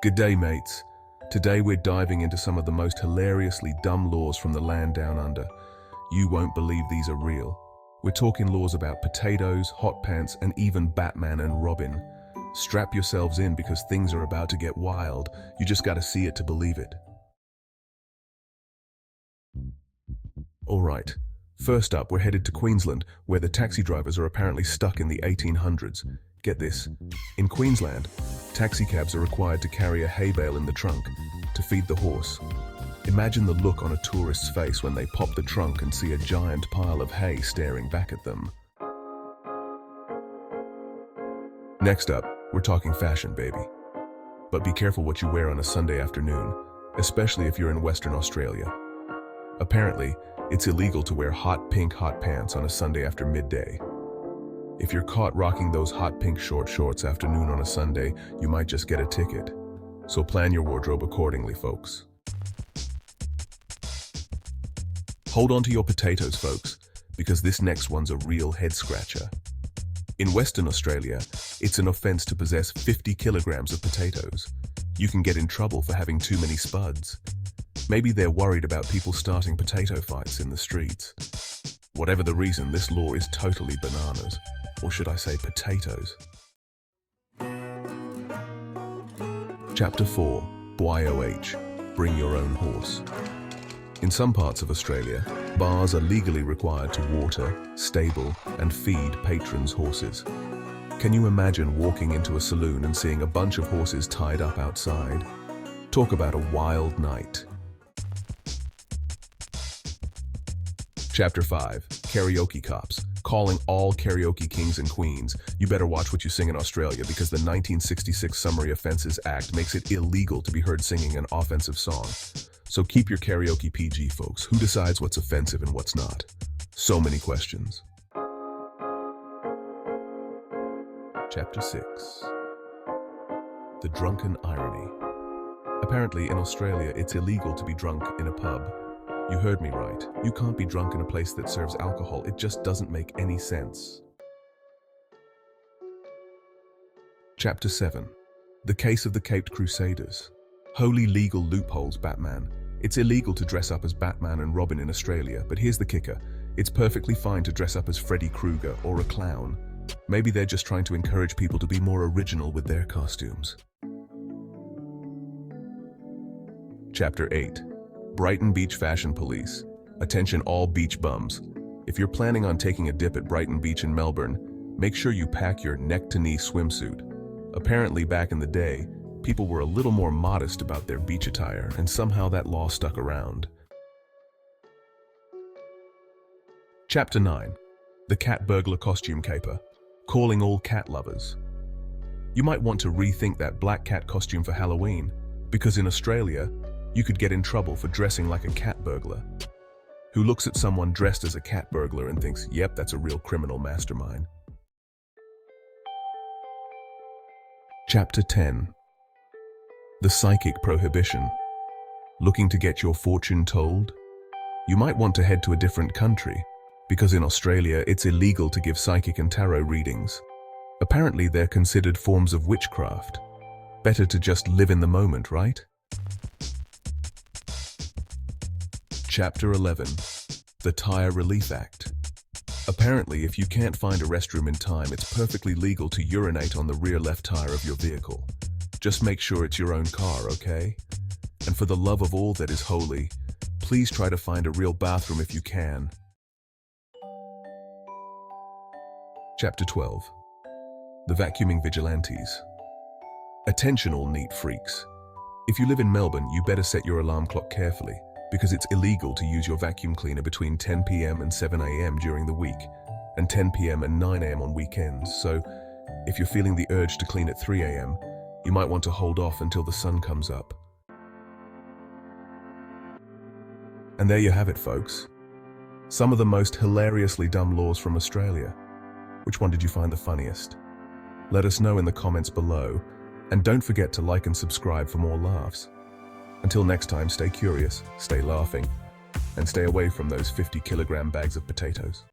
Good day, mates. Today we're diving into some of the most hilariously dumb laws from the land down under. You won't believe these are real. We're talking laws about potatoes, hot pants, and even Batman and Robin. Strap yourselves in because things are about to get wild. You just gotta see it to believe it. Alright, first up we're headed to Queensland, where the taxi drivers are apparently stuck in the 1800s. Get this, in Queensland, taxi cabs are required to carry a hay bale in the trunk to feed the horse. Imagine the look on a tourist's face when they pop the trunk and see a giant pile of hay staring back at them. Next up, we're talking fashion, baby. But be careful what you wear on a Sunday afternoon, especially if you're in Western Australia. Apparently, it's illegal to wear hot pink hot pants on a Sunday after midday. If you're caught rocking those hot pink short shorts afternoon on a Sunday, you might just get a ticket. So plan your wardrobe accordingly, folks. Hold on to your potatoes, folks, because this next one's a real head-scratcher. In Western Australia, it's an offense to possess 50 kilograms of potatoes. You can get in trouble for having too many spuds. Maybe they're worried about people starting potato fights in the streets. Whatever the reason, this law is totally bananas. Or should I say potatoes? Chapter 4. BYOH. Bring your own horse. In some parts of Australia, bars are legally required to water, stable, and feed patrons' horses. Can you imagine walking into a saloon and seeing a bunch of horses tied up outside? Talk about a wild night. Chapter 5. Karaoke Cops. Calling all karaoke kings and queens. You better watch what you sing in Australia because the 1966 Summary Offences Act makes it illegal to be heard singing an offensive song. So keep your karaoke PG, folks. Who decides what's offensive and what's not? So many questions. Chapter 6. The Drunken Irony. Apparently in Australia it's illegal to be drunk in a pub. You heard me right. You can't be drunk in a place that serves alcohol. It just doesn't make any sense. Chapter 7. The Case of the Caped Crusaders. Holy legal loopholes, Batman. It's illegal to dress up as Batman and Robin in Australia, but here's the kicker. It's perfectly fine to dress up as Freddy Krueger or a clown. Maybe they're just trying to encourage people to be more original with their costumes. Chapter 8. Brighton Beach Fashion Police. Attention all beach bums. If you're planning on taking a dip at Brighton Beach in Melbourne, make sure you pack your neck-to-knee swimsuit. Apparently back in the day, people were a little more modest about their beach attire, and somehow that law stuck around. Chapter 9. The Cat Burglar Costume Caper. Calling all cat lovers. You might want to rethink that black cat costume for Halloween, because in Australia, you could get in trouble for dressing like a cat burglar. Who looks at someone dressed as a cat burglar and thinks, yep, that's a real criminal mastermind. Chapter 10. The Psychic Prohibition. Looking to get your fortune told? You might want to head to a different country, because in Australia it's illegal to give psychic and tarot readings. Apparently they're considered forms of witchcraft. Better to just live in the moment, right? Chapter 11. The Tyre Relief Act. Apparently, if you can't find a restroom in time, it's perfectly legal to urinate on the rear left tire of your vehicle. Just make sure it's your own car, okay? And for the love of all that is holy, please try to find a real bathroom if you can. Chapter 12. The Vacuuming Vigilantes. Attention all neat freaks. If you live in Melbourne, you better set your alarm clock carefully, because it's illegal to use your vacuum cleaner between 10 p.m. and 7 a.m. during the week, and 10 p.m. and 9 a.m. on weekends. So, if you're feeling the urge to clean at 3 a.m., you might want to hold off until the sun comes up. And there you have it, folks. Some of the most hilariously dumb laws from Australia. Which one did you find the funniest? Let us know in the comments below, and don't forget to like and subscribe for more laughs. Until next time, stay curious, stay laughing, and stay away from those 50-kilogram bags of potatoes.